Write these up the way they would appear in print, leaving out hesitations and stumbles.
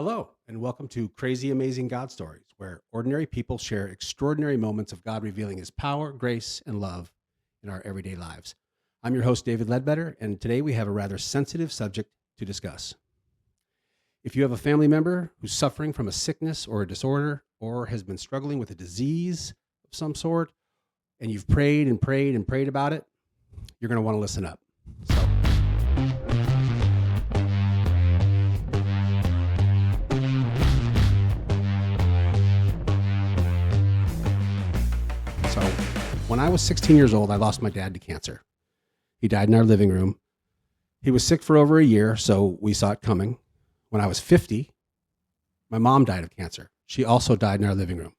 Hello, and welcome to Crazy Amazing God Stories, where ordinary people share extraordinary moments of God revealing his power, grace, and love in our everyday lives. I'm your host, David Ledbetter, and today we have a rather sensitive subject to discuss. If you have a family member who's suffering from a sickness or a disorder, or has been struggling with a disease of some sort, and you've prayed and prayed and prayed about it, you're going to want to listen up. So when I was 16 years old, I lost my dad to cancer. He died in our living room. He was sick for over a year, so we saw it coming. When I was 50, my mom died of cancer. She also died in our living room.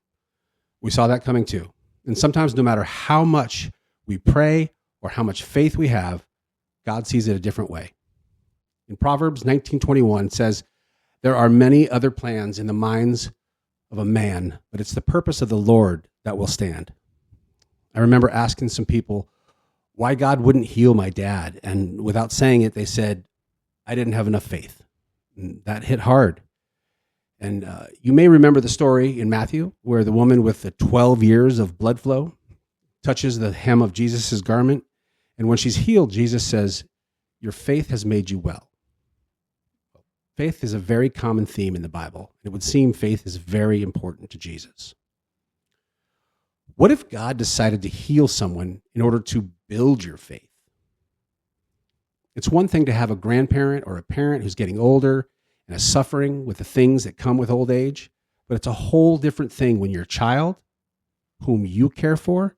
We saw that coming too. And sometimes no matter how much we pray or how much faith we have, God sees it a different way. In Proverbs 19:21 says, "There are many other plans in the minds of a man, but it's the purpose of the Lord that will stand." I remember asking some people why God wouldn't heal my dad. And without saying it, they said, I didn't have enough faith. And that hit hard. And you may remember the story in Matthew where the woman with the 12 years of blood flow touches the hem of Jesus' garment. And when she's healed, Jesus says, "Your faith has made you well." Faith is a very common theme in the Bible. It would seem faith is very important to Jesus. What if God decided to heal someone in order to build your faith? It's one thing to have a grandparent or a parent who's getting older and is suffering with the things that come with old age, but it's a whole different thing when your child, whom you care for,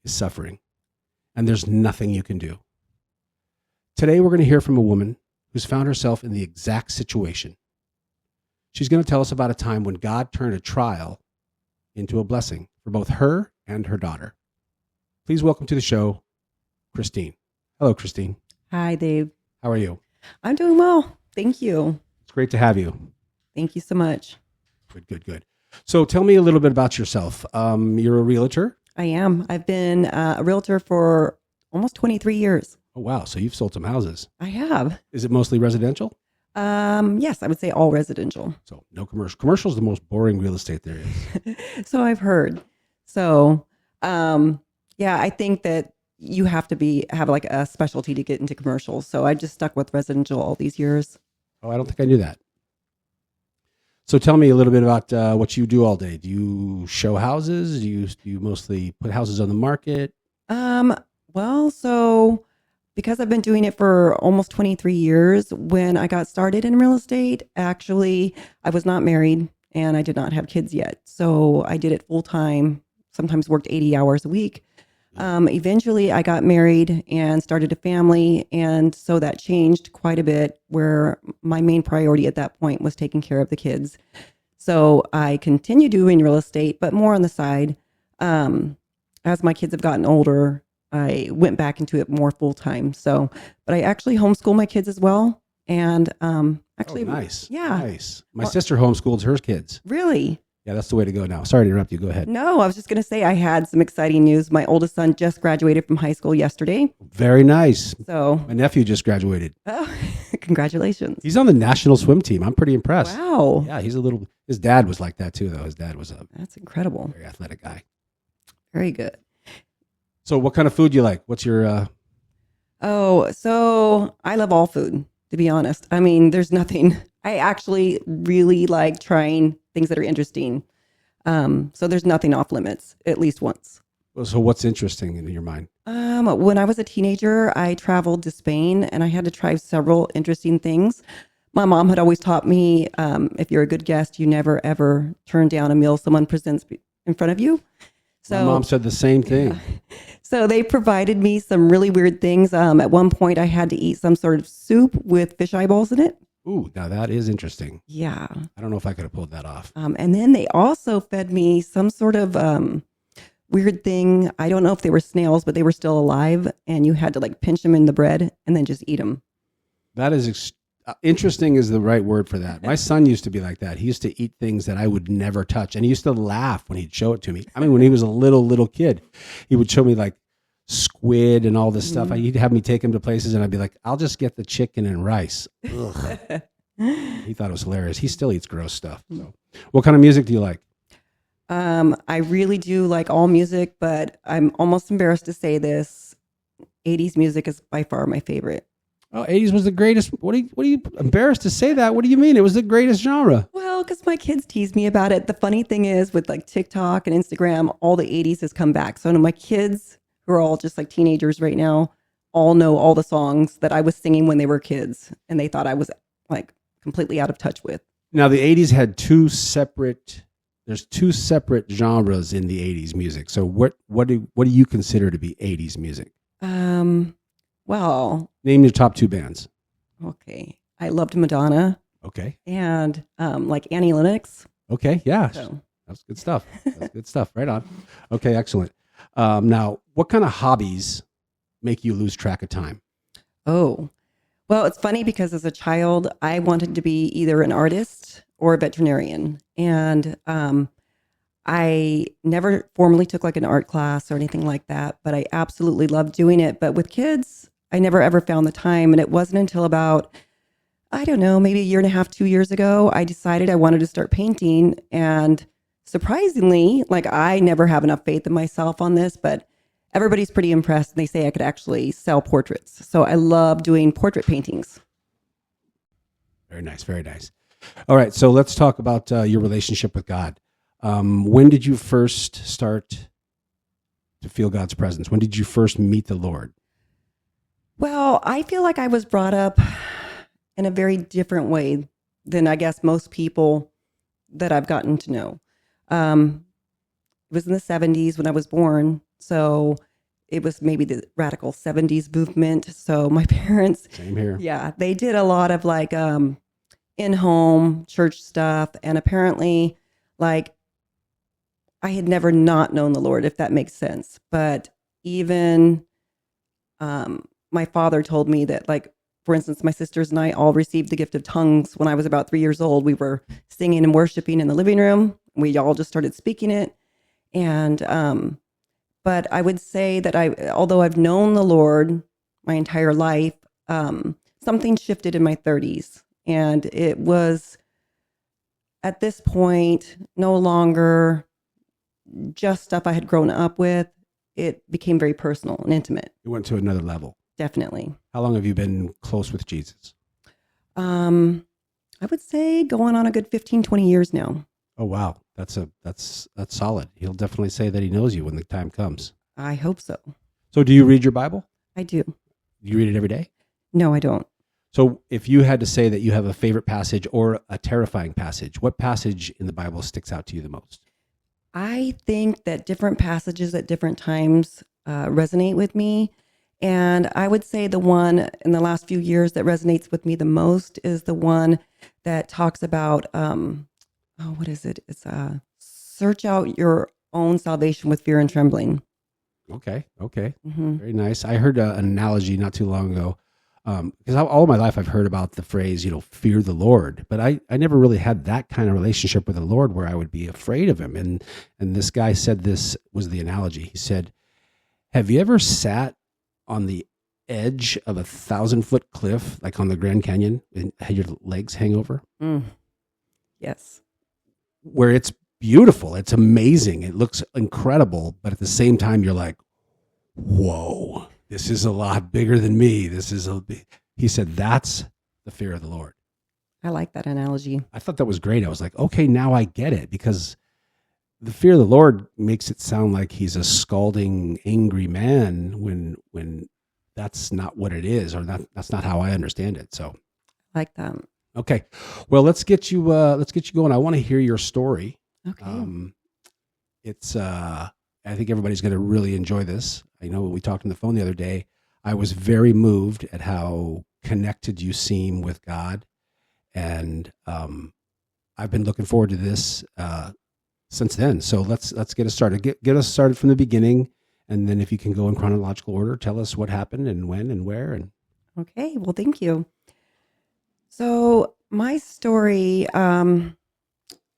is suffering, and there's nothing you can do. Today, we're going to hear from a woman who's found herself in the exact situation. She's going to tell us about a time when God turned a trial into a blessing for both her and her daughter. Please welcome to the show, Christine. Hello, Christine. Hi, Dave. How are you? I'm doing well. Thank you. It's great to have you. Thank you so much. Good. So tell me a little bit about yourself. You're a realtor? I am. I've been a realtor for almost 23 years. Oh, wow. So you've sold some houses. I have. Is it mostly residential? Yes, I would say all residential. So no commercial. Commercial is the most boring real estate there is. So I've heard. So, yeah, I think that you have to have like a specialty to get into commercials. So I just stuck with residential all these years. Oh, I don't think I knew that. So tell me a little bit about what you do all day. Do you show houses? Do you mostly put houses on the market? Well, so because I've been doing it for almost 23 years, when I got started in real estate, actually, I was not married and I did not have kids yet. So I did it full time, sometimes worked 80 hours a week. Eventually, I got married and started a family. And so that changed quite a bit, where my main priority at that point was taking care of the kids. So I continued doing real estate, but more on the side. As my kids have gotten older, I went back into it more full time. So, but I actually homeschool my kids as well. And actually, nice. Yeah. Nice. My sister homeschools her kids. Really? Yeah, that's the way to go now. Sorry to interrupt you. Go ahead. No, I was just going to say I had some exciting news. My oldest son just graduated from high school yesterday. Very nice. So my nephew just graduated. Oh, congratulations. He's on the national swim team. I'm pretty impressed. Wow. Yeah, his dad was like that too, though. His dad was That's incredible. Very athletic guy. Very good. So what kind of food do you like? What's your... So I love all food, to be honest. I mean, there's nothing... I actually really like trying things that are interesting. So there's nothing off limits, at least once. So what's interesting in your mind? When I was a teenager, I traveled to Spain and I had to try several interesting things. My mom had always taught me, if you're a good guest, you never, ever turn down a meal someone presents in front of you. So, my mom said the same thing. Yeah. So they provided me some really weird things. At one point, I had to eat some sort of soup with fish eyeballs in it. Ooh, now that is interesting. Yeah. I don't know if I could have pulled that off. And then they also fed me some sort of weird thing. I don't know if they were snails, but they were still alive. And you had to like pinch them in the bread and then just eat them. That is interesting is the right word for that. My son used to be like that. He used to eat things that I would never touch. And he used to laugh when he'd show it to me. I mean, when he was a little kid, he would show me like squid and all this stuff. He'd have me take him to places and I'd be like, I'll just get the chicken and rice. Ugh. He thought it was hilarious. He still eats gross stuff. So, what kind of music do you like? I really do like all music, but I'm almost embarrassed to say this. 80s music is by far my favorite. Oh, 80s was the greatest. What are you embarrassed to say that? What do you mean? It was the greatest genre. Well, because my kids tease me about it. The funny thing is with like TikTok and Instagram, all the 80s has come back. So my kids, who are all just like teenagers right now, all know all the songs that I was singing when they were kids. And they thought I was like completely out of touch with. Now, the 80s had there's two separate genres in the 80s music. So what do you consider to be 80s music? Well, Name your top two bands. okay. I loved Madonna Okay. and like Annie Lennox. Okay. Yeah. So That's good stuff. That's good stuff. Right on. Okay. Excellent. Now, what kind of hobbies make you lose track of time? Oh, well, it's funny because as a child, I wanted to be either an artist or a veterinarian. And I never formally took like an art class or anything like that, but I absolutely loved doing it. But with kids, I never ever found the time. And it wasn't until about, I don't know, maybe a year and a half, 2 years ago, I decided I wanted to start painting. And surprisingly, like I never have enough faith in myself on this, but everybody's pretty impressed. They say I could actually sell portraits. So I love doing portrait paintings. Very nice. Very nice. All right. So let's talk about your relationship with God. When did you first start to feel God's presence? When did you first meet the Lord? Well, I feel like I was brought up in a very different way than I guess most people that I've gotten to know. It was in the 70s when I was born. So it was maybe the radical 70s movement. So my parents, Same here. yeah, they did a lot of like in-home church stuff. And apparently like I had never not known the Lord, if that makes sense. But even my father told me that, like, for instance, my sisters and I all received the gift of tongues when I was about 3 years old. We were singing and worshiping in the living room. We all just started speaking it. And, but I would say that although I've known the Lord my entire life, something shifted in my 30s. And it was at this point no longer just stuff I had grown up with. It became very personal and intimate. You went to another level. Definitely. How long have you been close with Jesus? I would say going on a good 15, 20 years now. Oh, wow. That's solid. He'll definitely say that he knows you when the time comes. I hope so. So do you read your Bible? I do. Do you read it every day? No, I don't. So if you had to say that you have a favorite passage or a terrifying passage, what passage in the Bible sticks out to you the most? I think that different passages at different times resonate with me. And I would say the one in the last few years that resonates with me the most is the one that talks about, what is it? It's search out your own salvation with fear and trembling. Okay. Okay. Mm-hmm. Very nice. I heard an analogy not too long ago, because all my life I've heard about the phrase, fear the Lord, but I never really had that kind of relationship with the Lord where I would be afraid of him. And this guy said, this was the analogy. He said, have you ever sat on the edge of 1,000-foot cliff, like on the Grand Canyon, and had your legs hang over? Yes. Where it's beautiful. It's amazing. It looks incredible. But at the same time, you're like, whoa, this is a lot bigger than me. He said, that's the fear of the Lord. I like that analogy. I thought that was great. I was like, okay, now I get it, because the fear of the Lord makes it sound like he's a scalding, angry man when that's not what it is, or that's not how I understand it. So I like that. Okay. Well, let's get you going. I want to hear your story. Okay. I think everybody's going to really enjoy this. I know we talked on the phone the other day. I was very moved at how connected you seem with God. And I've been looking forward to this since then. So let's get us started. Get us started from the beginning. And then if you can go in chronological order, tell us what happened and when and where. Okay. Well, thank you. So my story, I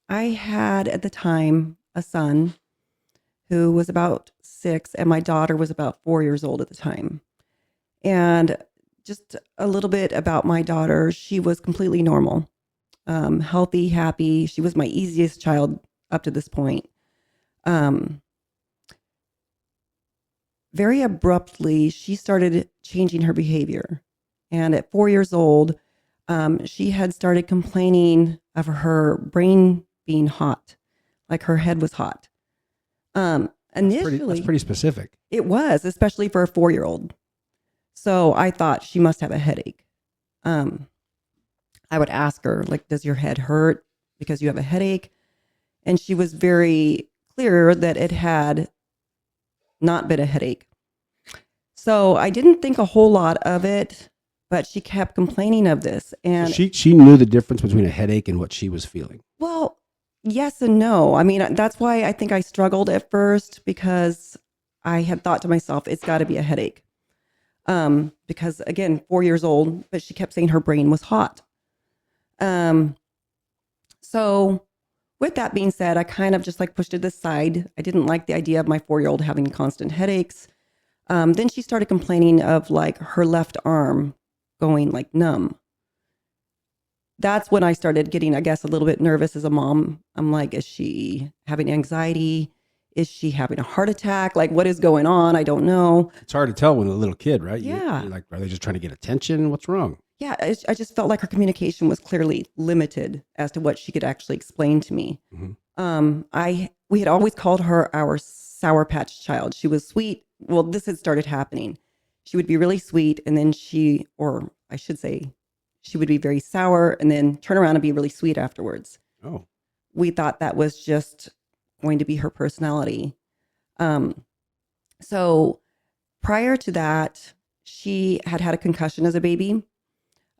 had at the time a son who was about 6, and my daughter was about 4 years old at the time. And just a little bit about my daughter, she was completely normal. healthy, happy. She was my easiest child up to this point. Very abruptly, she started changing her behavior. And at 4 years old, she had started complaining of her brain being hot, like her head was hot. Initially, That's pretty specific. it was, especially for a 4-year-old. So I thought she must have a headache. I would ask her, like, does your head hurt because you have a headache? And she was very clear that it had not been a headache. So I didn't think a whole lot of it, but she kept complaining of this. And she knew the difference between a headache and what she was feeling. well, yes and no. I mean, that's why I think I struggled at first, because I had thought to myself, it's got to be a headache. Because again, 4 years old, but she kept saying her brain was hot. So with that being said, I kind of just like pushed it aside. I didn't like the idea of my 4-year-old having constant headaches. Then she started complaining of like her left arm going like numb. That's when I started getting, I guess, a little bit nervous as a mom. I'm like, is she having anxiety? Is she having a heart attack? Like, what is going on? I don't know. It's hard to tell when a little kid, right? Yeah. You're like, are they just trying to get attention? What's wrong? Yeah, I just felt like her communication was clearly limited as to what she could actually explain to me. Mm-hmm. We had always called her our Sour Patch Child. She was sweet. Well, this had started happening. She would be really sweet, and then she would be very sour, and then turn around and be really sweet afterwards. Oh, We thought that was just going to be her personality. So prior to that, she had had a concussion as a baby.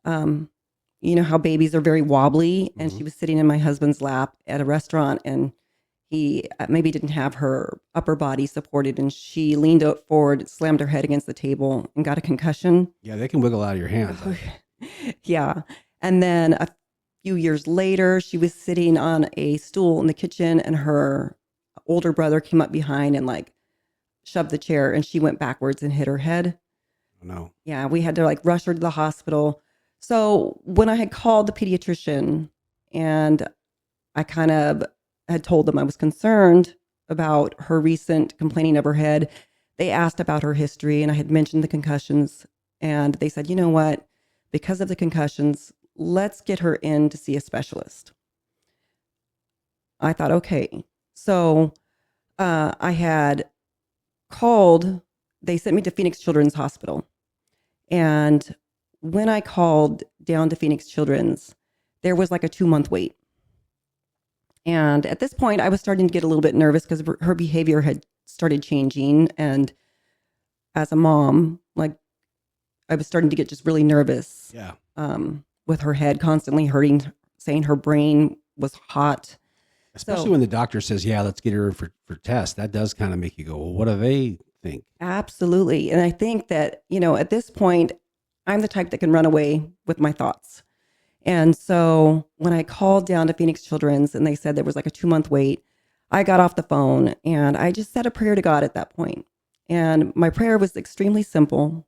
You know how babies are very wobbly, and she was sitting in my husband's lap at a restaurant, and he maybe didn't have her upper body supported, and she leaned forward, slammed her head against the table, and got a concussion. yeah, they can wiggle out of your hands. Yeah. And then a few years later, she was sitting on a stool in the kitchen, and her older brother came up behind and like shoved the chair, and she went backwards and hit her head. Oh, no. Yeah, we had to like rush her to the hospital. So when I had called the pediatrician, and I kind of had told them I was concerned about her recent complaining of her head, they asked about her history, and I had mentioned the concussions, and they said, you know what, because of the concussions, let's get her in to see a specialist. I thought, okay. So I had called, they sent me to Phoenix Children's Hospital. And when I called down to Phoenix Children's, there was like a 2-month wait. And at this point, I was starting to get a little bit nervous because her behavior had started changing. And as a mom, like, I was starting to get just really nervous. Yeah. With her head constantly hurting, saying her brain was hot. Especially when the doctor says, yeah, let's get her in for tests. That does kind of make you go, well, what do they think? Absolutely. And I think that, you know, at this point, I'm the type that can run away with my thoughts. And so when I called down to Phoenix Children's and they said there was like a 2-month wait, I got off the phone and I just said a prayer to God at that point. And my prayer was extremely simple.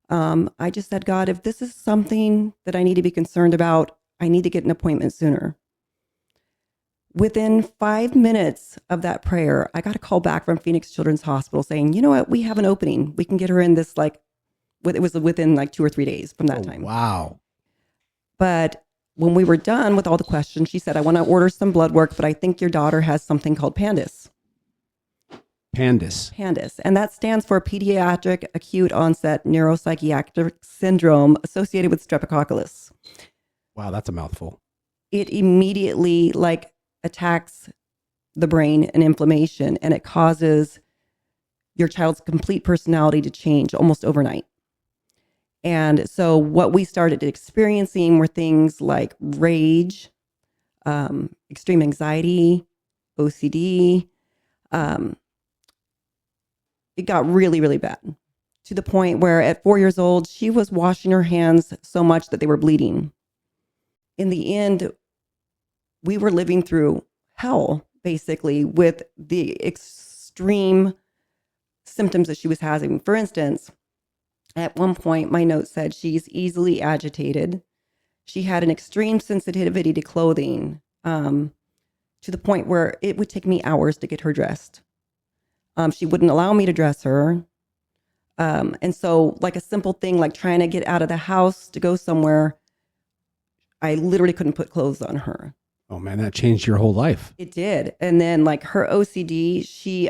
I just said, God, if this is something that I need to be concerned about, I need to get an appointment sooner. Within 5 minutes of that prayer, I got a call back from Phoenix Children's Hospital saying, you know what, we have an opening. We can get her in this, like, it was within like 2 or 3 days from that time. Wow. But when we were done with all the questions, she said, I want to order some blood work, but I think your daughter has something called PANDAS. PANDAS. And that stands for Pediatric Acute Onset Neuropsychiatric Syndrome associated with Streptococcus. Wow, that's a mouthful. It immediately like attacks the brain and inflammation, and it causes your child's complete personality to change almost overnight. And so what we started experiencing were things like rage, extreme anxiety, OCD. It got really, really bad to the point where at 4 years old, she was washing her hands so much that they were bleeding. In the end, we were living through hell, basically, with the extreme symptoms that she was having. For instance, at one point, my note said she's easily agitated. She had an extreme sensitivity to clothing, to the point where it would take me hours to get her dressed. She wouldn't allow me to dress her. And so like a simple thing, like trying to get out of the house to go somewhere, I literally couldn't put clothes on her. Oh man, that changed your whole life. It did. And then like her OCD, she,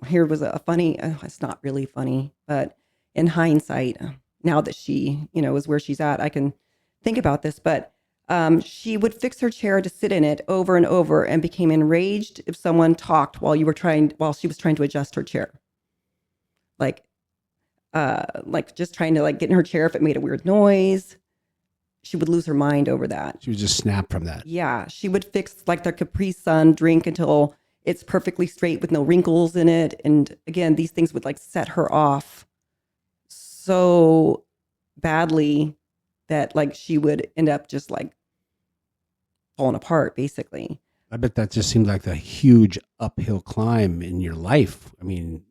here was a funny, it's not really funny, but in hindsight, now that she, is where she's at, I can think about this, but she would fix her chair to sit in it over and over and became enraged if someone talked while she was trying to adjust her chair. Like just trying to like get in her chair if it made a weird noise. She would lose her mind over that. She would just snap from that. Yeah. She would fix like the Capri Sun drink until it's perfectly straight with no wrinkles in it. And again, these things would like set her off so badly that like she would end up just like falling apart basically. I bet that just seemed like a huge uphill climb in your life. I mean,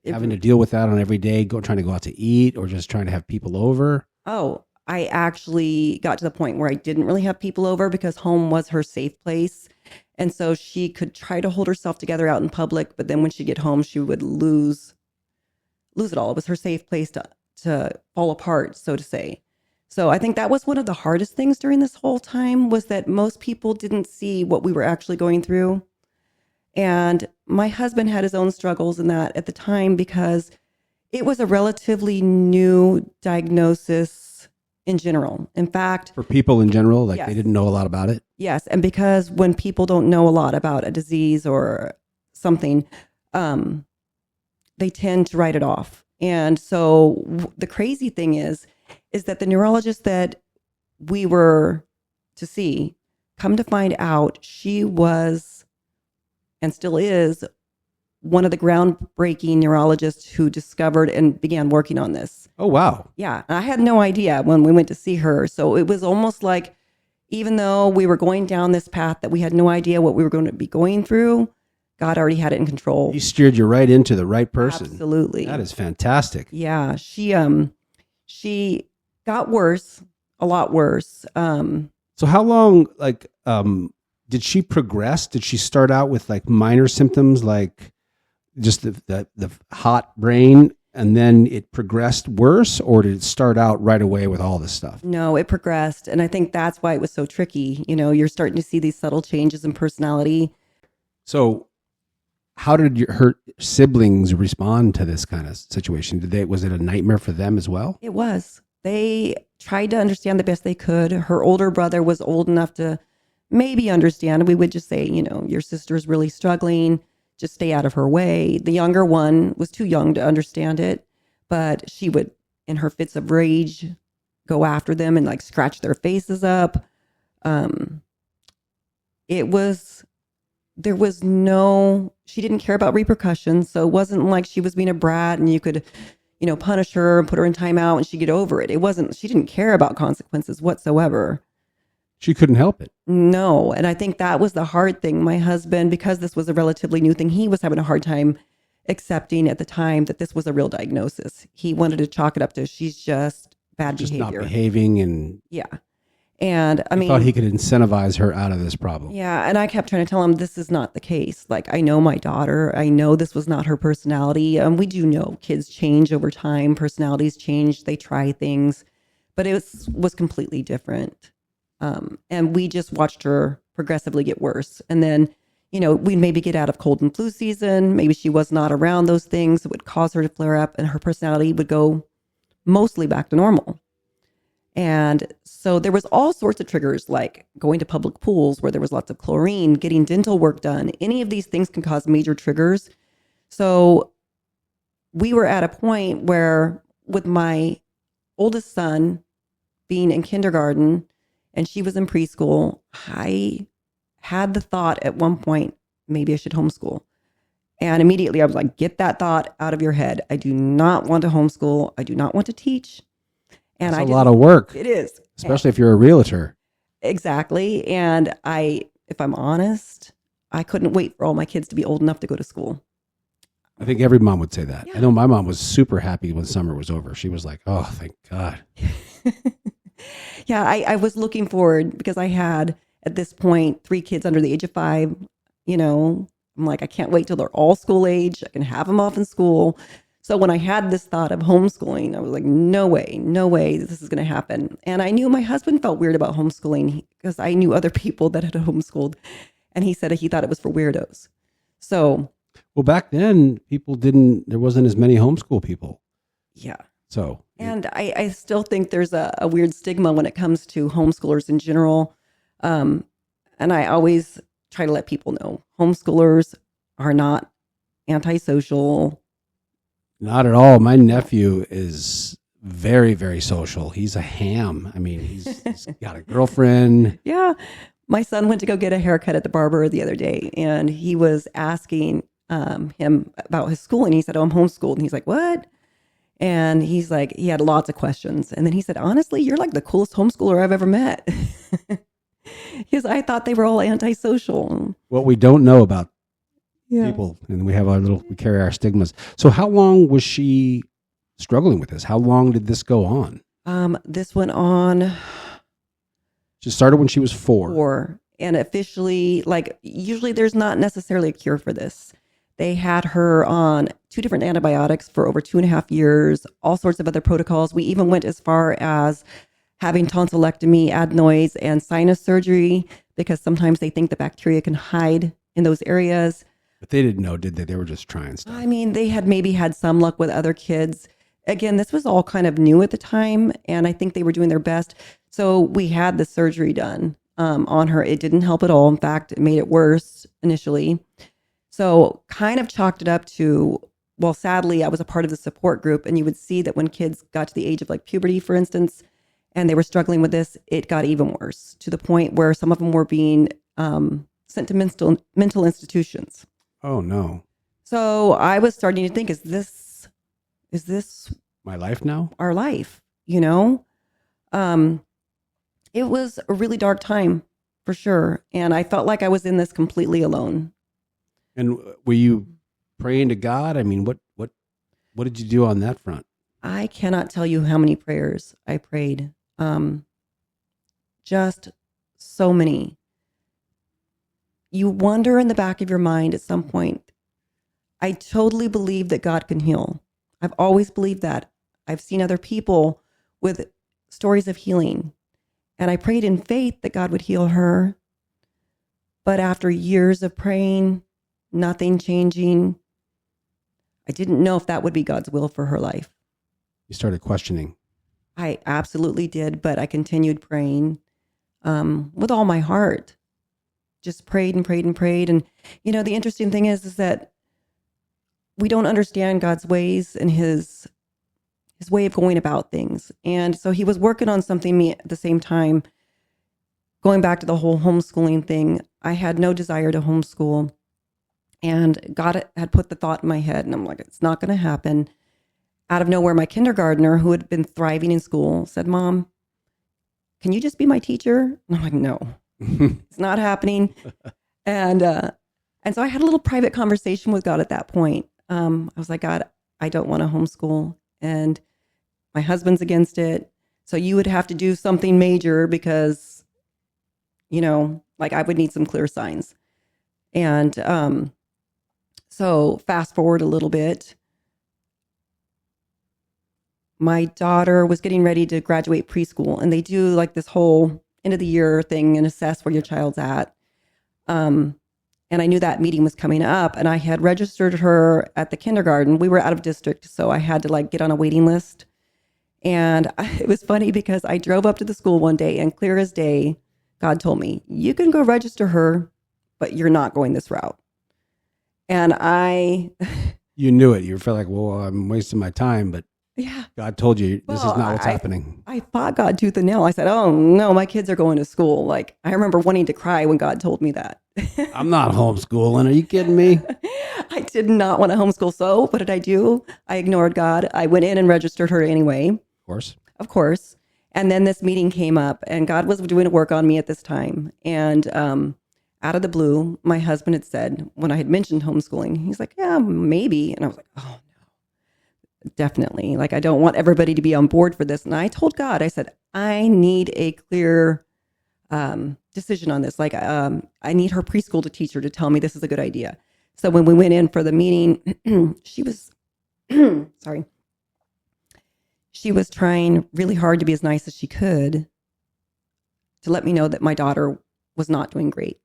having to deal with that on every day, trying to go out to eat or just trying to have people over. Oh, I actually got to the point where I didn't really have people over because home was her safe place. And so she could try to hold herself together out in public, but then when she'd get home, she would lose it all. It was her safe place to fall apart, so to say. So I think that was one of the hardest things during this whole time was that most people didn't see what we were actually going through. And my husband had his own struggles in that at the time because it was a relatively new diagnosis in general. In fact, for people in general, like yes. They didn't know a lot about it. Yes. And because when people don't know a lot about a disease or something, they tend to write it off. And so the crazy thing is that the neurologist that we were to see, come to find out, she was and still is one of the groundbreaking neurologists who discovered and began working on this. Oh, wow. Yeah. I had no idea when we went to see her. So it was almost like, even though we were going down this path that we had no idea what we were going to be going through, God already had it in control. He steered you right into the right person. Absolutely. That is fantastic. Yeah. She got worse, a lot worse. So how long, did she progress? Did she start out with like minor symptoms, like just the hot brain, and then it progressed worse, or did it start out right away with all this stuff? No, it progressed. And I think that's why it was so tricky. You're starting to see these subtle changes in personality. So how did her siblings respond to this kind of situation? Was it a nightmare for them as well? It was. They tried to understand the best they could. Her older brother was old enough to maybe understand. We would just say, your sister's really struggling. Just stay out of her way. The younger one was too young to understand it, but she would, in her fits of rage, go after them and like scratch their faces up. She didn't care about repercussions. So it wasn't like she was being a brat and you could, punish her and put her in timeout and she'd get over it. She didn't care about consequences whatsoever. She couldn't help it. No. And I think that was the hard thing. My husband, because this was a relatively new thing, he was having a hard time accepting at the time that this was a real diagnosis. He wanted to chalk it up to she's just bad behavior. Just not behaving and... Yeah. And I mean... thought he could incentivize her out of this problem. Yeah. And I kept trying to tell him this is not the case. Like, I know my daughter. I know this was not her personality. We do know kids change over time. Personalities change. They try things. But it was completely different. And we just watched her progressively get worse. And then, we'd maybe get out of cold and flu season. Maybe she was not around those things that would cause her to flare up and her personality would go mostly back to normal. And so there was all sorts of triggers, like going to public pools where there was lots of chlorine, getting dental work done. Any of these things can cause major triggers. So we were at a point where with my oldest son being in kindergarten, and she was in preschool, I had the thought at one point, maybe I should homeschool. And immediately I was like, get that thought out of your head. I do not want to homeschool. I do not want to teach. And That's a lot of work. It is. Especially if you're a realtor. Exactly. And if I'm honest, I couldn't wait for all my kids to be old enough to go to school. I think every mom would say that. Yeah. I know my mom was super happy when summer was over. She was like, oh, thank God. Yeah, I was looking forward because I had at this point 3 kids under the age of 5. You know, I'm like, I can't wait till they're all school age. I can have them off in school. So when I had this thought of homeschooling, I was like, no way, no way this is going to happen. And I knew my husband felt weird about homeschooling because I knew other people that had homeschooled. And he said he thought it was for weirdos. So, Well, back then, there wasn't as many homeschool people. yeah. So, And I still think there's a weird stigma when it comes to homeschoolers in general. And I always try to let people know homeschoolers are not antisocial. not at all. My nephew is very, very social. He's a ham. I mean, he's got a girlfriend. Yeah. My son went to go get a haircut at the barber the other day, and he was asking him about his schooling. He said, "Oh, I'm homeschooled." And he's like, "What?" And he's like, he had lots of questions. And then he said, "Honestly, you're like the coolest homeschooler I've ever met." Because I thought they were all antisocial. What we don't know about Yeah. people, and we carry our stigmas. So how long was she struggling with this? How long did this go on? This went on She started when she was 4. 4, and officially, like, usually there's not necessarily a cure for this. They had her on 2 different antibiotics for over 2.5 years, all sorts of other protocols. We even went as far as having tonsillectomy, adenoids, and sinus surgery because sometimes they think the bacteria can hide in those areas. But they didn't know, did they? They were just trying stuff. I mean, they had maybe had some luck with other kids. Again, this was all kind of new at the time, and I think they were doing their best. So we had the surgery done on her. It didn't help at all. In fact, it made it worse initially. So kind of chalked it up to, well, sadly, I was a part of the support group, and you would see that when kids got to the age of like puberty, for instance, and they were struggling with this, it got even worse to the point where some of them were being sent to mental institutions. Oh, no. So I was starting to think, is this My life now? our life? You know, it was a really dark time for sure. And I felt like I was in this completely alone. And were you praying to God? I mean, what did you do on that front? I cannot tell you how many prayers I prayed. Just so many. You wonder in the back of your mind at some point. I totally believe that God can heal. I've always believed that. I've seen other people with stories of healing. And I prayed in faith that God would heal her. But after years of praying, nothing changing, I didn't know if that would be God's will for her life. You started questioning. I absolutely did, but I continued praying with all my heart. Just prayed and prayed and prayed. And, you know, the interesting thing is that we don't understand God's ways and his way of going about things. And so he was working on something me at the same time. Going back to the whole homeschooling thing, I had no desire to homeschool. And God had put the thought in my head, and I'm like, it's not going to happen. Out of nowhere, my kindergartner, who had been thriving in school, said, "Mom, can you just be my teacher?" And I'm like, no, it's not happening. And so I had a little private conversation with God at that point. I was like, "God, I don't want to homeschool, and my husband's against it. So you would have to do something major because, you know, like I would need some clear signs." And so fast forward a little bit. My daughter was getting ready to graduate preschool, and they do like this whole end of the year thing and assess where your child's at. And I knew that meeting was coming up, and I had registered her at the kindergarten. We were out of district, so I had to like get on a waiting list. And it was funny because I drove up to the school one day, and clear as day, God told me, "You can go register her, but you're not going this route." And You knew it. You felt like, well, I'm wasting my time, but yeah. God told you this is Well, not what's happening. I fought God tooth and nail. I said, "Oh no, my kids are going to school." Like I remember wanting to cry when God told me that. I'm not homeschooling. Are you kidding me? I did not want to homeschool. So what did I do? I ignored God. I went in and registered her anyway. Of course. And then this meeting came up, and God was doing a work on me at this time. And out of the blue, my husband had said, when I had mentioned homeschooling, he's like, "Yeah, maybe." And I was like, "Oh no." Definitely. Like, I don't want everybody to be on board for this. And I told God, I said, I need a clear decision on this. Like, I need her preschool teacher to tell me this is a good idea. So when we went in for the meeting, she was, sorry, she was trying really hard to be as nice as she could to let me know that my daughter was not doing great.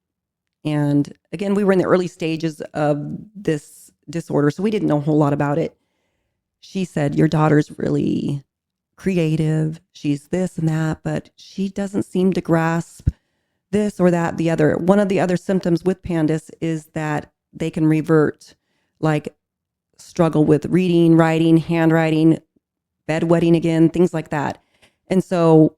And again, we were in the early stages of this disorder, so we didn't know a whole lot about it. She said, your daughter's really creative. She's this and that, but she doesn't seem to grasp this or that, the other. One of the other symptoms with PANDAS is that they can revert, like struggle with reading, writing, handwriting, bedwetting again, things like that. And so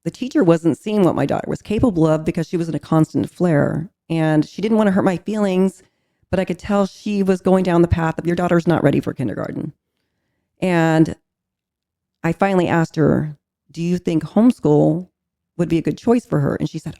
the teacher wasn't seeing what my daughter was capable of because she was in a constant flare. And she didn't want to hurt my feelings, but I could tell she was going down the path of, your daughter's not ready for kindergarten. And I finally asked her, do you think homeschool would be a good choice for her? And she said,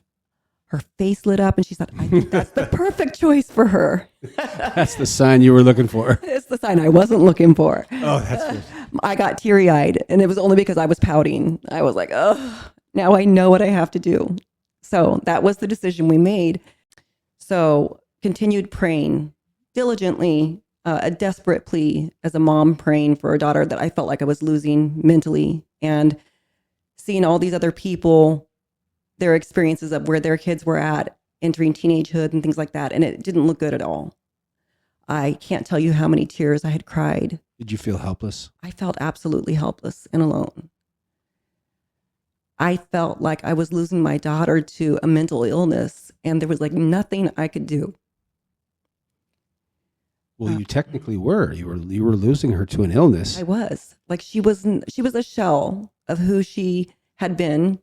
her face lit up and she said, I think that's the perfect choice for her. That's the sign you were looking for. It's the sign I wasn't looking for. Oh, that's good. I got teary-eyed, and it was only because I was pouting. I was like, oh, now I know what I have to do. So that was the decision we made. So continued praying diligently, a desperate plea as a mom praying for a daughter that I felt like I was losing mentally, and seeing all these other people, their experiences of where their kids were at, entering teenagehood and things like that. And it didn't look good at all. I can't tell you how many tears I had cried. Did you feel helpless? I felt absolutely helpless and alone. I felt like I was losing my daughter to a mental illness, and there was like nothing I could do. Well, you technically were. You were losing her to an illness. I was. Like, she was a shell of who she had been.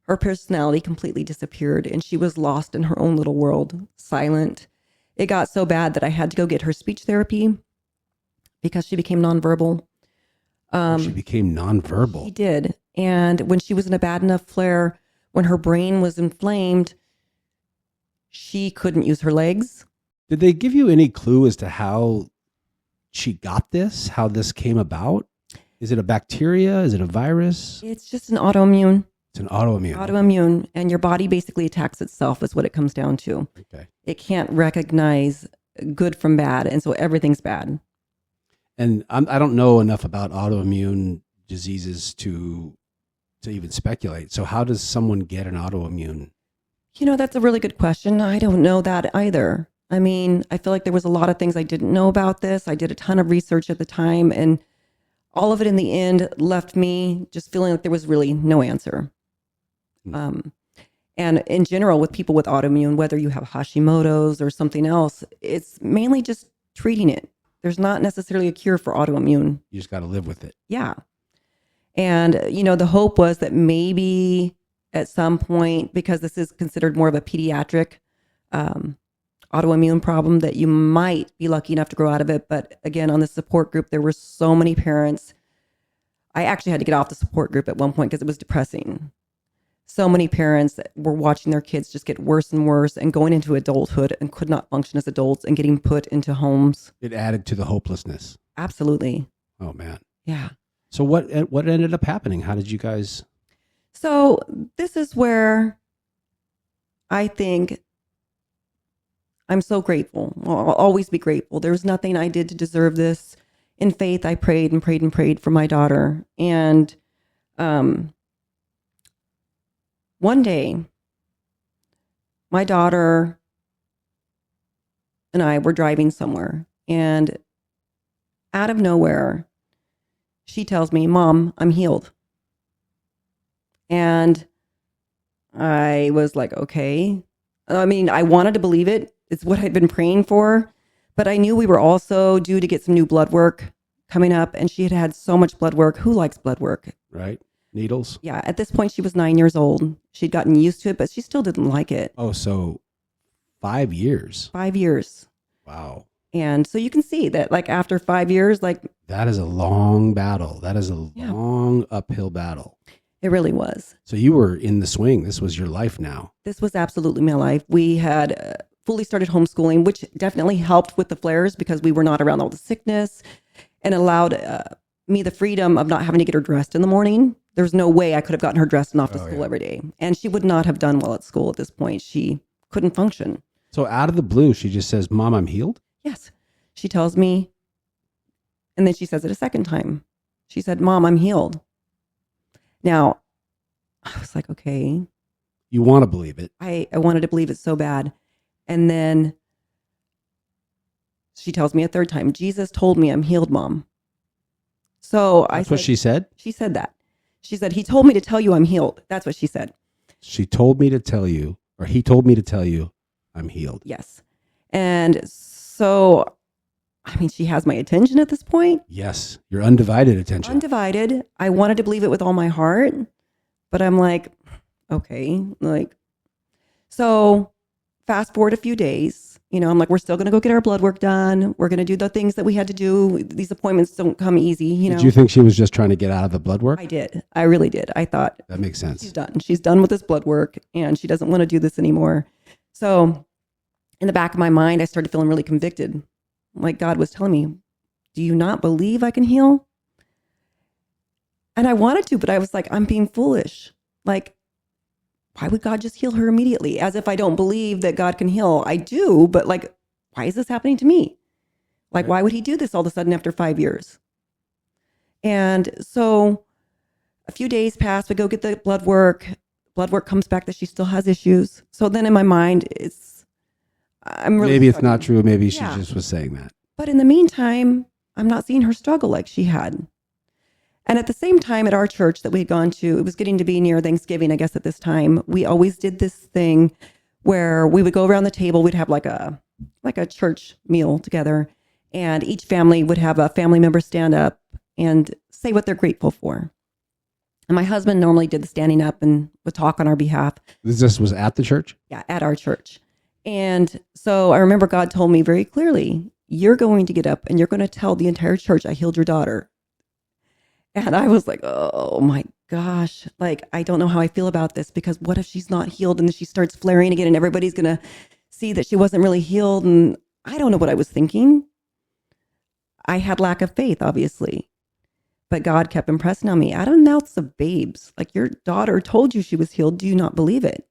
Her personality completely disappeared, and she was lost in her own little world, silent. It got so bad that I had to go get her speech therapy because she became nonverbal. She became nonverbal. She did. And when she was in a bad enough flare, when her brain was inflamed, she couldn't use her legs. Did they give you any clue as to how she got this, how this came about? Is it a bacteria? Is it a virus? It's just an autoimmune. It's an autoimmune. Autoimmune, and your body basically attacks itself is what it comes down to. Okay. It can't recognize good from bad, and so everything's bad. And I don't know enough about autoimmune diseases to even speculate. So how does someone get an autoimmune? You know, that's a really good question. I don't know that either. I mean, I feel like there was a lot of things I didn't know about this. I did a ton of research at the time, and all of it in the end left me just feeling like there was really no answer. And in general, with people with autoimmune, whether you have Hashimoto's or something else, it's mainly just treating it. There's not necessarily a cure for autoimmune. You just got to live with it. Yeah. And, you know, the hope was that maybe at some point, because this is considered more of a pediatric autoimmune problem, that you might be lucky enough to grow out of it. But again, on the support group, there were so many parents. I actually had to get off the support group at one point because it was depressing. So many parents that were watching their kids just get worse and worse and going into adulthood and could not function as adults and getting put into homes. It added to the hopelessness. Absolutely. Oh, man. Yeah. So what ended up happening? How did you guys? So this is where I think I'm so grateful. I'll always be grateful. There's nothing I did to deserve this. In faith, I prayed and prayed and prayed for my daughter. And one day, my daughter and I were driving somewhere, and out of nowhere, she tells me, "Mom, I'm healed." And I was like, okay. I mean, I wanted to believe it. It's what I'd been praying for. But I knew we were also due to get some new blood work coming up. And she had had so much blood work. Who likes blood work? Right. Needles. Yeah. At this point, she was 9 years old. She'd gotten used to it, but she still didn't like it. Oh, so 5 years. 5 years. Wow. And so you can see that, like, after 5 years, like, that is a long battle. That is a long uphill battle. It really was. So you were in the swing. This was your life now. This was absolutely my life. We had fully started homeschooling, which definitely helped with the flares because we were not around all the sickness, and allowed me the freedom of not having to get her dressed in the morning. There's no way I could have gotten her dressed and off to school every day. And she would not have done well at school at this point. She couldn't function. So out of the blue, she just says, Mom, I'm healed? Yes. She tells me, and then she says it a second time. She said, Mom, I'm healed. Now, I was like, okay. You want to believe it. I wanted to believe it so bad. And then she tells me a third time, Jesus told me I'm healed, Mom. So That's what she said? She said that. She said, he told me to tell you I'm healed. That's what she said. She told me to tell you, or he told me to tell you I'm healed. Yes. And so, I mean, she has my attention at this point. Yes. Your undivided attention. Undivided. I wanted to believe it with all my heart, but I'm like, okay, like, so fast forward a few days, you know, I'm like, we're still going to go get our blood work done. We're going to do the things that we had to do. These appointments don't come easy, you know. Did you think she was just trying to get out of the blood work? I did. I really did. I thought that makes sense. She's done. She's done with this blood work and she doesn't want to do this anymore. So in the back of my mind, I started feeling really convicted. Like God was telling me, do you not believe I can heal? And I wanted to, but I was like, I'm being foolish. Like, why would God just heal her immediately? As if I don't believe that God can heal. I do, but like, why is this happening to me? Like, why would he do this all of a sudden after 5 years? And so a few days pass, we go get the blood work. Blood work comes back that she still has issues. So then in my mind, I'm really maybe it's struggling. not true. Maybe she just was saying that. But in the meantime, I'm not seeing her struggle like she had. And at the same time, at our church that we'd gone to, it was getting to be near Thanksgiving, I guess, at this time. We always did this thing where we would go around the table. We'd have like a church meal together. And each family would have a family member stand up and say what they're grateful for. And my husband normally did the standing up and would talk on our behalf. This was at the church? Yeah, at our church. And so I remember God told me very clearly, you're going to get up and you're going to tell the entire church I healed your daughter. And I was like, oh my gosh, like, I don't know how I feel about this, because what if she's not healed and then she starts flaring again and everybody's going to see that she wasn't really healed? And I don't know what I was thinking. I had lack of faith, obviously, but God kept impressing on me, out of the mouths of babes, like, your daughter told you she was healed. Do you not believe it?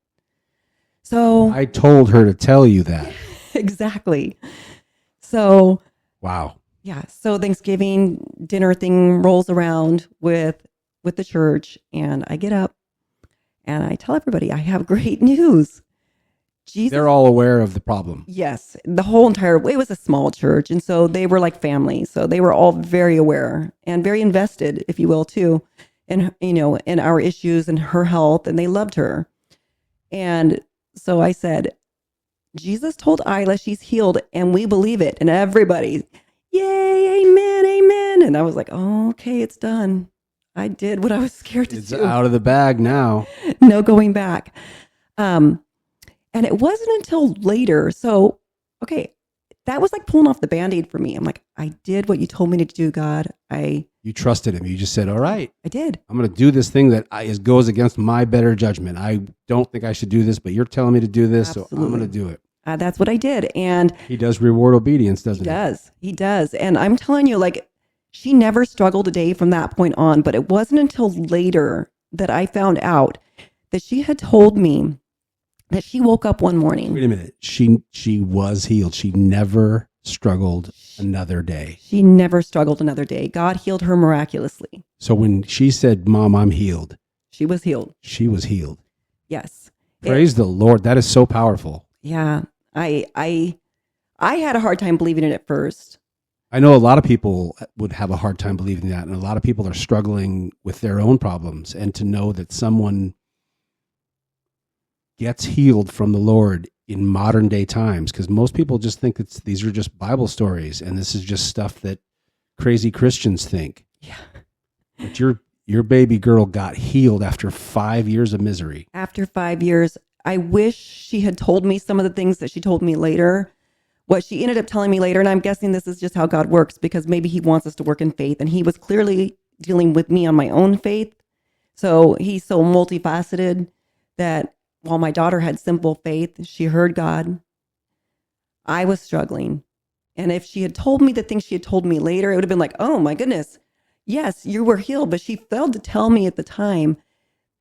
So I told her to tell you that. Exactly. So, wow. Yeah. So Thanksgiving dinner thing rolls around with the church, and I get up and I tell everybody I have great news. Jesus. They're all aware of the problem. Yes. The whole it was a small church. And so they were like family. So they were all very aware and very invested, if you will, too, in, you know, in our issues and her health, and they loved her. And so I said, Jesus told Isla she's healed and we believe it. And everybody, yay, amen, amen. And I was like, oh, okay, it's done. I did what I was scared to do. It's out of the bag now. No going back. And it wasn't until later. So, okay, that was like pulling off the Band-Aid for me. I'm like, I did what you told me to do, God. You trusted him. You just said, all right. I did. I'm going to do this thing that goes against my better judgment. I don't think I should do this, but you're telling me to do this, Absolutely. So I'm going to do it. That's what I did. And he does reward obedience, doesn't he? He does. And I'm telling you, like, she never struggled a day from that point on, but it wasn't until later that I found out that she had told me that she woke up one morning. Wait a minute. She was healed. She never struggled another day. She never struggled another day. God healed her miraculously. So when she said, Mom, I'm healed. She was healed. She was healed. Yes. Praise the Lord. That is so powerful. Yeah. I had a hard time believing it at first. I know a lot of people would have a hard time believing that. And a lot of people are struggling with their own problems. And to know that someone gets healed from the Lord in modern day times, because most people just think these are just Bible stories and this is just stuff that crazy Christians think. Yeah. But your baby girl got healed after 5 years of misery. After 5 years, I wish she had told me some of the things that she told me later. What she ended up telling me later, and I'm guessing this is just how God works, because maybe he wants us to work in faith, and he was clearly dealing with me on my own faith. So he's so multifaceted that while my daughter had simple faith, she heard God. I was struggling. And if she had told me the things she had told me later, it would have been like, oh my goodness, Yes, you were healed. But she failed to tell me at the time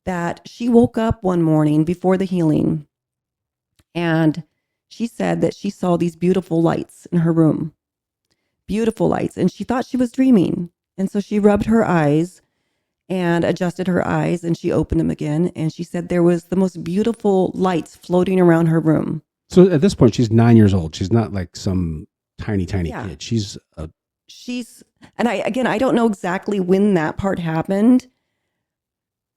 that she woke up one morning before the healing and she said that she saw these beautiful lights in her room, beautiful lights. And she thought she was dreaming. And so she rubbed her eyes and adjusted her eyes and she opened them again. And she said there was the most beautiful lights floating around her room. So at this point, she's 9 years old. She's not like some tiny Yeah. kid. She's And I don't know exactly when that part happened,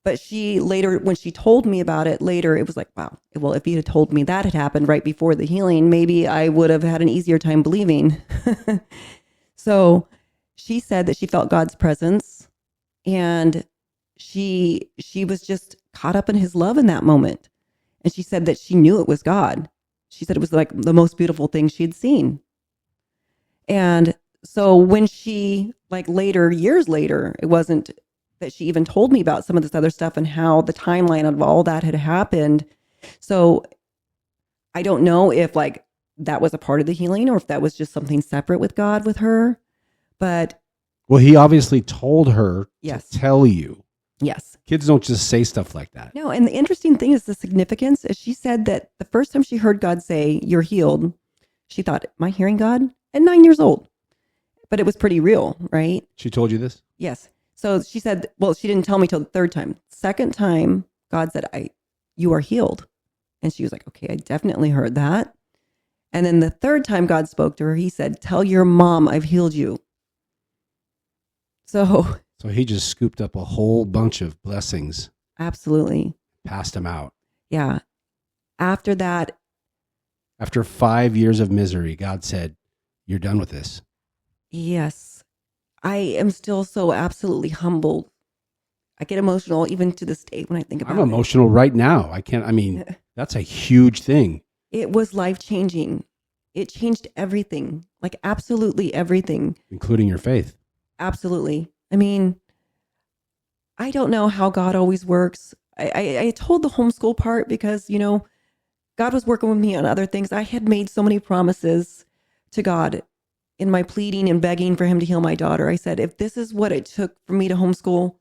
but she later, when she told me about it later, it was like, wow, well, if you had told me that had happened right before the healing, maybe I would have had an easier time believing. So she said that she felt God's presence and she was just caught up in his love in that moment. And she said that she knew it was God. She said it was like the most beautiful thing she'd seen. And so when she, like later, years later, it wasn't that she even told me about some of this other stuff and how the timeline of all that had happened. So I don't know if like that was a part of the healing or if that was just something separate with God with her. But well, he obviously told her yes, to tell you. Yes. Kids don't just say stuff like that. No, and the interesting thing is the significance. Is she said that the first time she heard God say, "You're healed," she thought, "Am I hearing God?" At 9 years old. But it was pretty real, right? She told you this? Yes. So she said, well, she didn't tell me till the third time. Second time, God said, "You are healed." And she was like, okay, I definitely heard that. And then the third time God spoke to her, he said, "Tell your mom I've healed you." So he just scooped up a whole bunch of blessings. Absolutely. Passed them out. Yeah. After that. After 5 years of misery, God said, "You're done with this." Yes. I am still so absolutely humbled. I get emotional even to this day when I think about it. I'm emotional right now. That's a huge thing. It was life-changing. It changed everything, like absolutely everything. Including your faith. Absolutely. I mean, I don't know how God always works. I told the homeschool part because, God was working with me on other things. I had made so many promises to God in my pleading and begging for him to heal my daughter. I said, if this is what it took for me to homeschool,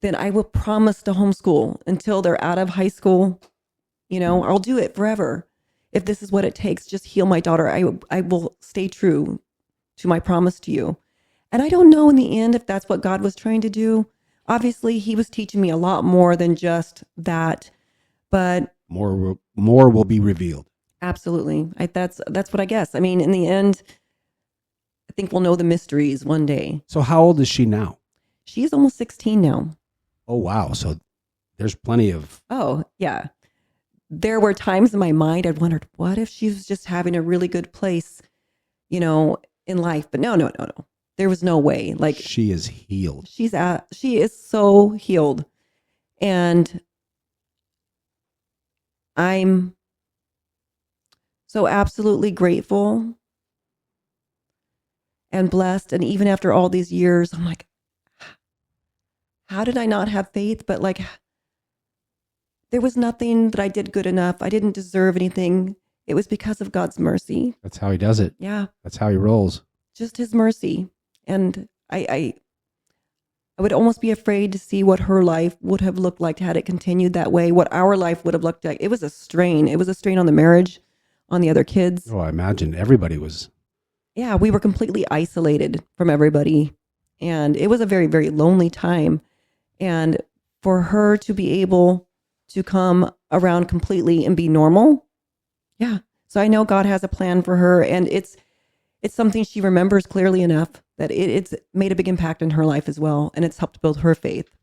then I will promise to homeschool until they're out of high school. I'll do it forever. If this is what it takes, just heal my daughter. I will stay true to my promise to you. And I don't know in the end if that's what God was trying to do. Obviously, he was teaching me a lot more than just that, but more will be revealed. Absolutely. That's what I guess. I mean, in the end, I think we'll know the mysteries one day. So how old is she now? She's almost 16 now. Oh, wow. So there's plenty of... Oh, yeah. There were times in my mind I'd wondered, what if she was just having a really good place, in life? But no. There was no way. Like, she is healed. She is so healed. And I'm so absolutely grateful and blessed. And even after all these years, I'm like, how did I not have faith? But like, there was nothing that I did good enough. I didn't deserve anything. It was because of God's mercy. That's how he does it. Yeah. That's how he rolls. Just his mercy. And I would almost be afraid to see what her life would have looked like had it continued that way, what our life would have looked like. It was a strain. It was a strain on the marriage, on the other kids. Oh, I imagine everybody was. Yeah, we were completely isolated from everybody. And it was a very, very lonely time. And for her to be able to come around completely and be normal. Yeah. So I know God has a plan for her, and it's something she remembers clearly enough that it's made a big impact in her life as well. And it's helped build her faith.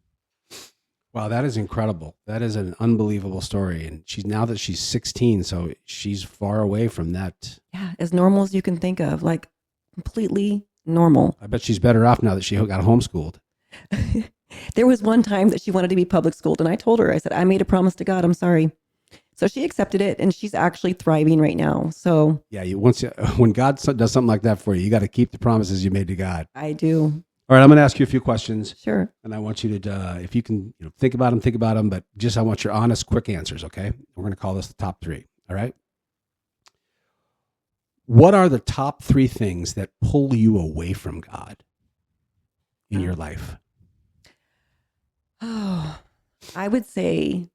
Wow, that is incredible. That is an unbelievable story. And now that she's 16, so she's far away from that. Yeah, as normal as you can think of, like completely normal. I bet she's better off now that she got homeschooled. There was one time that she wanted to be public schooled, and I told her, I said, I made a promise to God, I'm sorry. So she accepted it, and she's actually thriving right now. So yeah, when God does something like that for you, you got to keep the promises you made to God. I do. All right, I'm going to ask you a few questions. Sure. And I want you to, if you can, think about them, but just I want your honest, quick answers, okay? We're going to call this the top 3, all right? What are the top 3 things that pull you away from God? in your life? Oh, I would say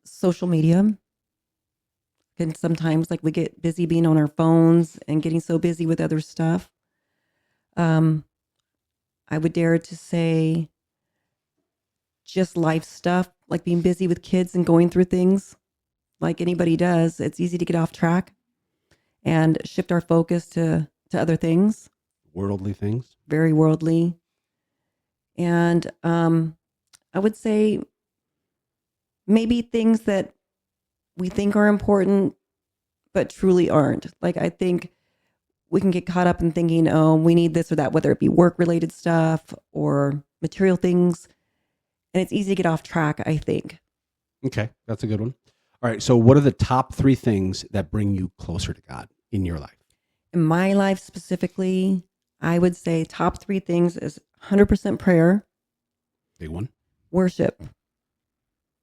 social media. And sometimes like we get busy being on our phones and getting so busy with other stuff. I would dare to say just life stuff, like being busy with kids and going through things like anybody does. It's easy to get off track and shift our focus to other things. Worldly things? Very worldly. And I would say maybe things that we think are important, but truly aren't. Like, I think we can get caught up in thinking, oh, we need this or that, whether it be work-related stuff or material things. And it's easy to get off track, I think. Okay, that's a good one. All right, so what are the top 3 things that bring you closer to God in your life? In my life specifically, I would say top 3 things is 100% prayer. Big one. Worship.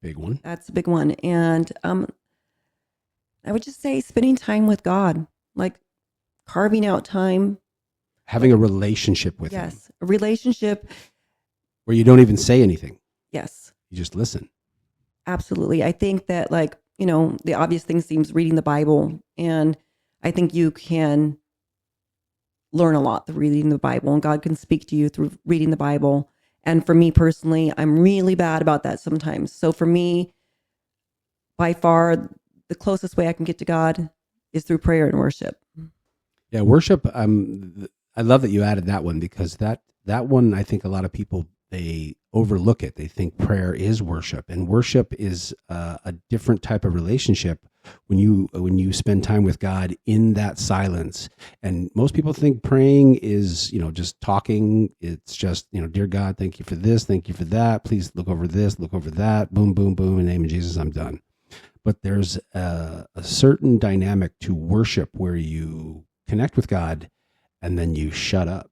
Big one. That's a big one. And I would just say spending time with God, like carving out time. Having a relationship with Him. Yes, a relationship. Where you don't even say anything. Yes. You just listen. Absolutely. I think that, like, the obvious thing seems reading the Bible. And I think you can learn a lot through reading the Bible, and God can speak to you through reading the Bible. And for me personally, I'm really bad about that sometimes. So for me, by far, the closest way I can get to God is through prayer and worship. Yeah, worship. I love that you added that one, because that one, I think a lot of people, they overlook it. They think prayer is worship, and worship is a different type of relationship when you spend time with God in that silence. And most people think praying is, just talking. It's just, dear God, thank you for this, thank you for that. Please look over this, look over that. Boom, boom, boom. In the name of Jesus, I'm done. But there's a certain dynamic to worship where you connect with God and then you shut up.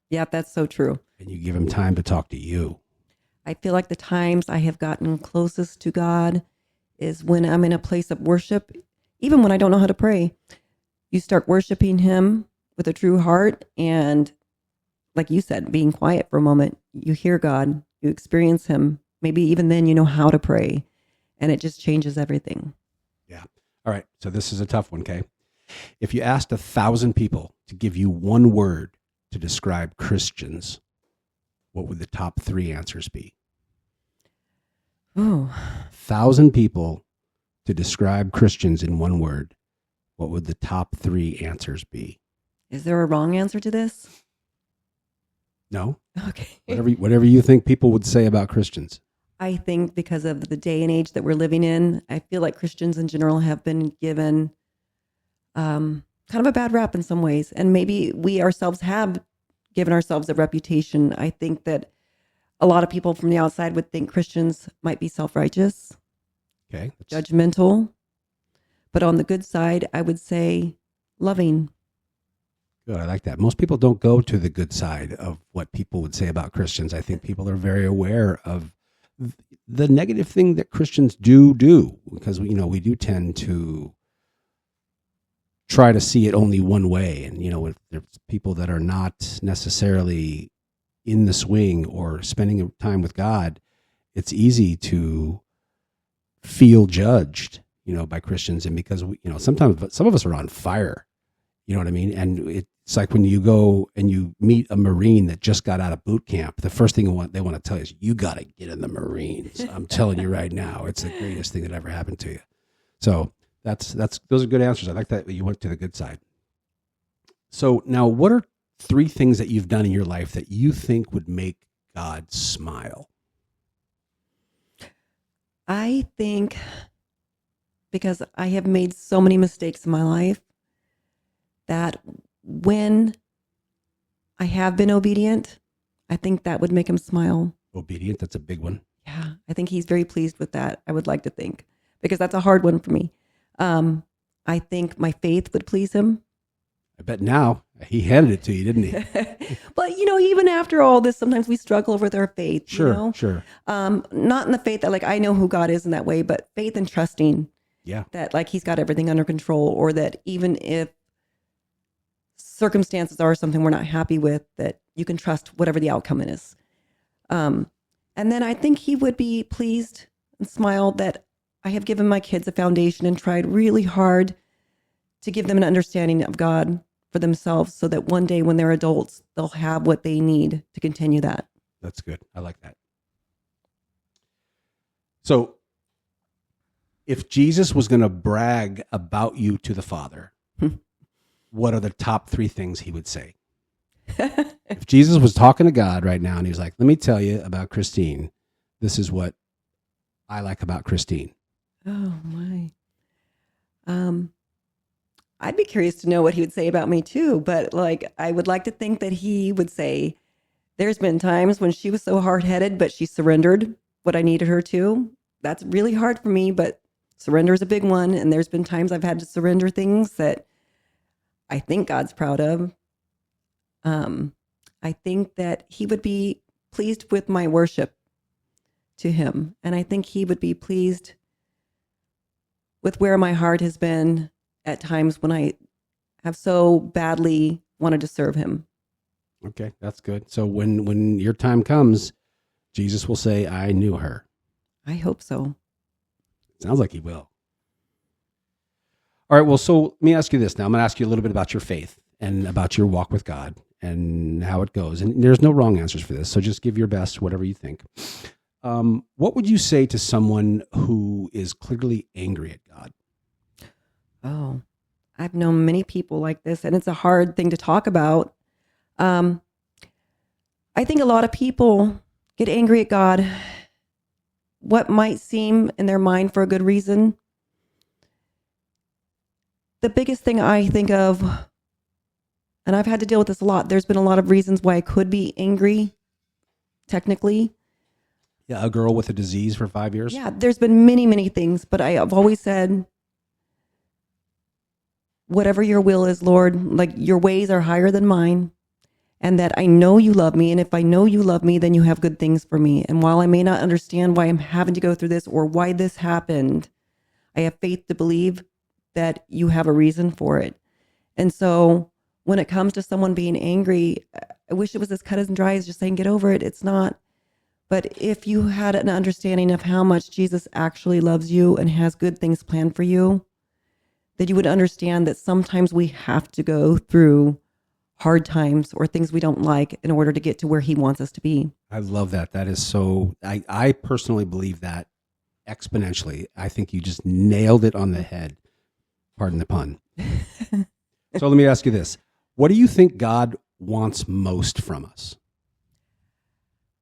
Yeah, that's so true. And you give Him time to talk to you. I feel like the times I have gotten closest to God is when I'm in a place of worship, even when I don't know how to pray. You start worshiping Him with a true heart, and like you said, being quiet for a moment, you hear God, you experience Him. Maybe even then you know how to pray, and it just changes everything. Yeah. All right. So this is a tough one, okay? If you asked 1,000 people to give you one word to describe Christians, what would the top 3 answers be? Oh, 1,000 people to describe Christians in one word, what would the top 3 answers be? is there a wrong answer to this? No. Okay. Whatever you think people would say about Christians. I think because of the day and age that we're living in, I feel like Christians in general have been given kind of a bad rap in some ways. And maybe we ourselves have given ourselves a reputation. I think that a lot of people from the outside would think Christians might be self-righteous, Okay. judgmental. But on the good side, I would say loving. Good. I like that. Most people don't go to the good side of what people would say about Christians. I think people are very aware of the negative thing that Christians do, because we do tend to try to see it only one way. And, if there's people that are not necessarily in the swing or spending time with God, it's easy to feel judged, by Christians. And because, sometimes some of us are on fire, you know what I mean? And it's like when you go and you meet a Marine that just got out of boot camp, the first thing they want to tell you is, you got to get in the Marines. I'm telling you right now, it's the greatest thing that ever happened to you. So those are good answers. I like that you went to the good side. So now, what are 3 things that you've done in your life that you think would make God smile? I think because I have made so many mistakes in my life that when I have been obedient, I think that would make Him smile. Obedient, that's a big one. Yeah, I think He's very pleased with that. I would like to think, because that's a hard one for me. I think my faith would please Him. I bet now He handed it to you, didn't He? But, even after all this, sometimes we struggle with our faith. Sure. Not in the faith that, like, I know who God is in that way, but faith and trusting that, like, He's got everything under control, or that even if circumstances are something we're not happy with, that you can trust whatever the outcome is. And then I think he would be pleased and smile that I have given my kids a foundation and tried really hard to give them an understanding of God for themselves so that one day when they're adults, they'll have what they need to continue that. That's good. I like that. So if Jesus was going to brag about you to the Father, what are the top 3 things he would say? If Jesus was talking to God right now and he was like, let me tell you about Christine. This is what I like about Christine. Oh, my. I'd be curious to know what he would say about me too. But like, I would like to think that he would say, there's been times when she was so hard-headed, but she surrendered what I needed her to. That's really hard for me, but surrender is a big one. And there's been times I've had to surrender things that I think God's proud of. I think that he would be pleased with my worship to him. And I think he would be pleased with where my heart has been at times when I have so badly wanted to serve him. Okay, that's good. So when your time comes, Jesus will say, I knew her. I hope so. Sounds like he will. All right, well, so let me ask you this now. I'm going to ask you a little bit about your faith and about your walk with God and how it goes. And there's no wrong answers for this, so just give your best, whatever you think. What would you say to someone who is clearly angry at God? Oh, I've known many people like this, and it's a hard thing to talk about. I think a lot of people get angry at God, what might seem in their mind for a good reason. The biggest thing I think of, and I've had to deal with this a lot, there's been a lot of reasons why I could be angry, technically. Yeah, a girl with a disease for 5 years? Yeah, there's been many, many things, but I've always said, whatever your will is, Lord, like your ways are higher than mine, and that I know you love me. And if I know you love me, then you have good things for me. And while I may not understand why I'm having to go through this or why this happened, I have faith to believe that you have a reason for it. And so when it comes to someone being angry, I wish it was as cut and dry as just saying, get over it. It's not. But if you had an understanding of how much Jesus actually loves you and has good things planned for you, that you would understand that sometimes we have to go through hard times or things we don't like in order to get to where he wants us to be. I love that. That is so, I personally believe that exponentially. I think you just nailed it on the head. Pardon the pun. So let me ask you this. What do you think God wants most from us?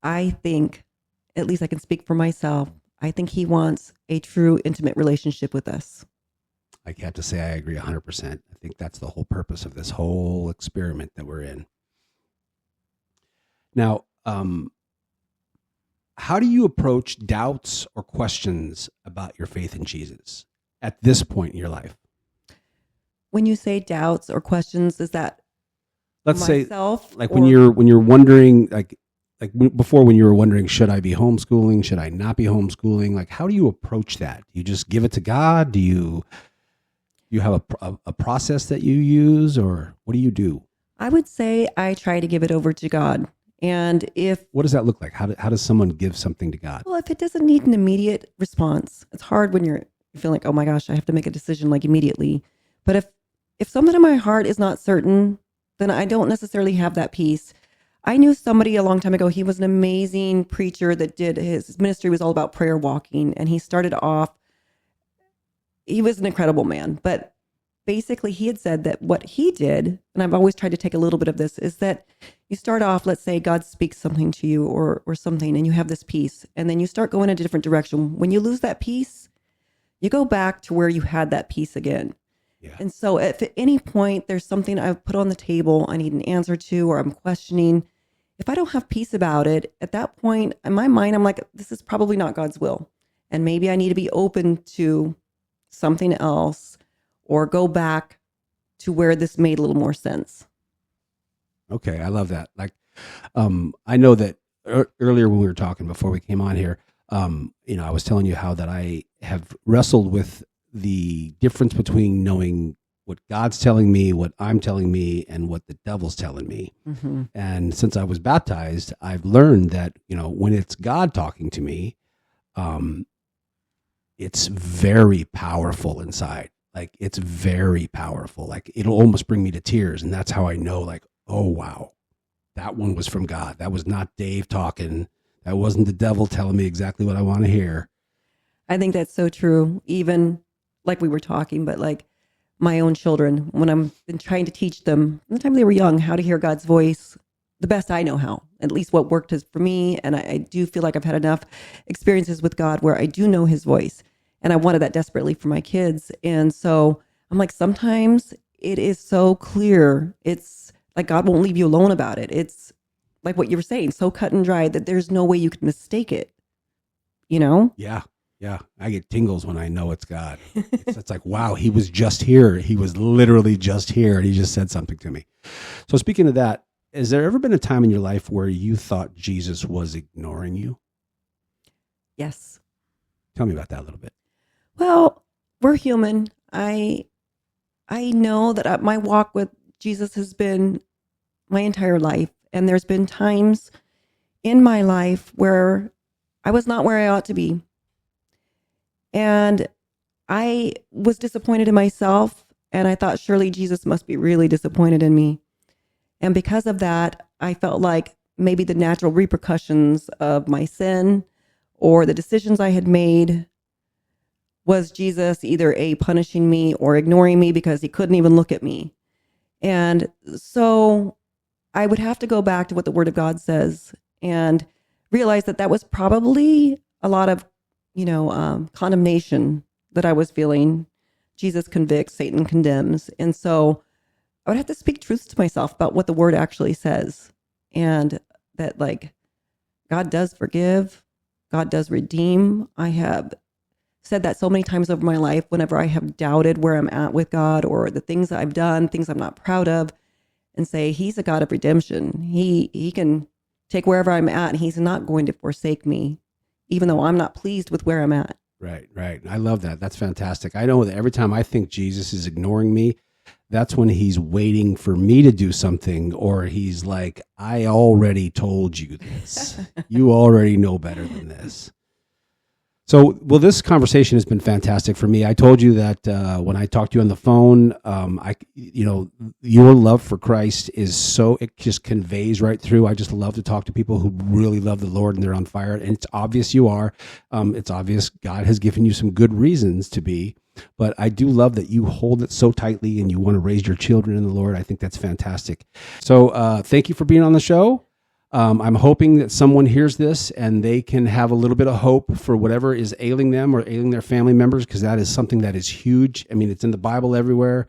I think, at least I can speak for myself, I think he wants a true intimate relationship with us. I have to say I agree 100%. I think that's the whole purpose of this whole experiment that we're in. Now, how do you approach doubts or questions about your faith in Jesus at this point in your life? When you say doubts or questions, is that Let's myself? Say, like when you're wondering, like before, when you were wondering, should I be homeschooling? Should I not be homeschooling? Like, how do you approach that? Do you just give it to God? Do you have a process that you use, or what do you do? I would say I try to give it over to God. And what does that look like? How does someone give something to God? Well, if it doesn't need an immediate response, it's hard when you feel like, oh my gosh, I have to make a decision like immediately. But if something in my heart is not certain, then I don't necessarily have that peace. I knew somebody a long time ago. He was an amazing preacher that his ministry was all about prayer walking. And he started off, he was an incredible man. But basically he had said that what he did, and I've always tried to take a little bit of this, is that you start off, let's say God speaks something to you or something, and you have this peace. And then you start going in a different direction. When you lose that peace, you go back to where you had that peace again. Yeah. And so if at any point there's something I've put on the table, I need an answer to, or I'm questioning, if I don't have peace about it, at that point in my mind, I'm like, this is probably not God's will. And maybe I need to be open to something else or go back to where this made a little more sense. Okay. I love that. Like, I know that earlier when we were talking before we came on here, I was telling you how that I have wrestled with the difference between knowing what God's telling me, what I'm telling me, and what the devil's telling me. Mm-hmm. And since I was baptized, I've learned that, when it's God talking to me, it's very powerful inside. Like, it's very powerful. Like, it'll almost bring me to tears. And that's how I know, like, oh, wow, that one was from God. That was not Dave talking. That wasn't the devil telling me exactly what I want to hear. I think that's so true. Even like we were talking, but like my own children, when I'm been trying to teach them, from the time they were young, how to hear God's voice, the best I know how, at least what worked is for me. And I do feel like I've had enough experiences with God where I do know his voice. And I wanted that desperately for my kids. And so I'm like, sometimes it is so clear. It's like God won't leave you alone about it. It's like what you were saying, so cut and dry that there's no way you could mistake it, Yeah. Yeah. I get tingles when I know it's God. It's like, wow, he was just here. He was literally just here. And he just said something to me. So speaking of that, has there ever been a time in your life where you thought Jesus was ignoring you? Yes. Tell me about that a little bit. Well, we're human. I know that my walk with Jesus has been my entire life. And there's been times in my life where I was not where I ought to be. And I was disappointed in myself. And I thought, surely Jesus must be really disappointed in me. And because of that, I felt like maybe the natural repercussions of my sin or the decisions I had made was Jesus either punishing me or ignoring me because he couldn't even look at me. And so I would have to go back to what the Word of God says and realize that was probably a lot of, condemnation that I was feeling. Jesus convicts, Satan condemns. And so I would have to speak truths to myself about what the Word actually says. And that, like, God does forgive, God does redeem. I have said that so many times over my life whenever I have doubted where I'm at with God or the things that I've done, things I'm not proud of, and say, he's a God of redemption. He can take wherever I'm at, and he's not going to forsake me, even though I'm not pleased with where I'm at. Right. I love that. That's fantastic. I know that every time I think Jesus is ignoring me, that's when he's waiting for me to do something, or he's like, I already told you this. You already know better than this. So, well, this conversation has been fantastic for me. I told you that when I talked to you on the phone, your love for Christ it just conveys right through. I just love to talk to people who really love the Lord and they're on fire. And it's obvious you are. It's obvious God has given you some good reasons to be. But I do love that you hold it so tightly and you want to raise your children in the Lord. I think that's fantastic. So thank you for being on the show. I'm hoping that someone hears this and they can have a little bit of hope for whatever is ailing them or ailing their family members, because that is something that is huge. I mean, it's in the Bible everywhere.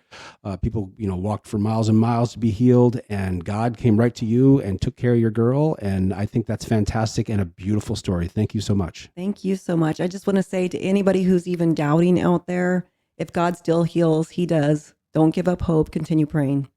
People, walked for miles and miles to be healed, and God came right to you and took care of your girl. And I think that's fantastic and a beautiful story. Thank you so much. Thank you so much. I just want to say to anybody who's even doubting out there, if God still heals, he does. Don't give up hope. Continue praying.